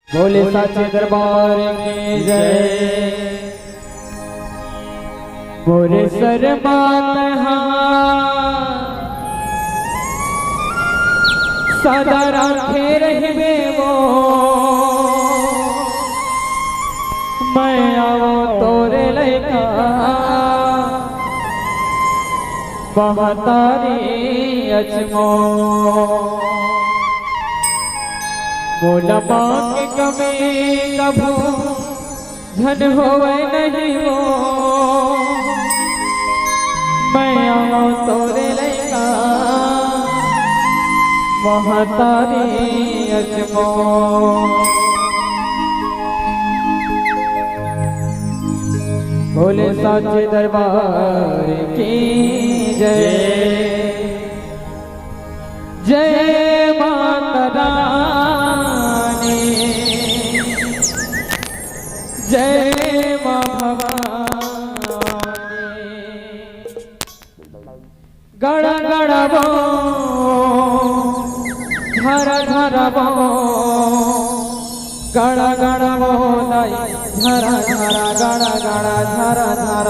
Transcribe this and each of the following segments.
बोले साचे दरबार की जय। बोले शर्मात सदा राखे रहे वो मैं आओ तोरे लैका बहतारी अजमो मोला माँ के कमी कभू धन होवे नहीं वो मैं आओ तोरे लैका महतारी अजमो। बोले साचे दरबार की जय। जय माता रानी, जय माँ भवानी। गड़ गड़ बो धर धर बो गड़ गड़ बो दाई धर धर गड़ गड़ धर धर।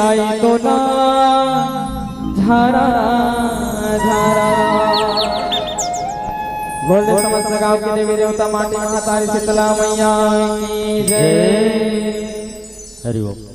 ताई तो ना झारा झारा। बोले समस्त गांव के देवी देवता माटी माता शीतला मैया की जय। हरि ओम।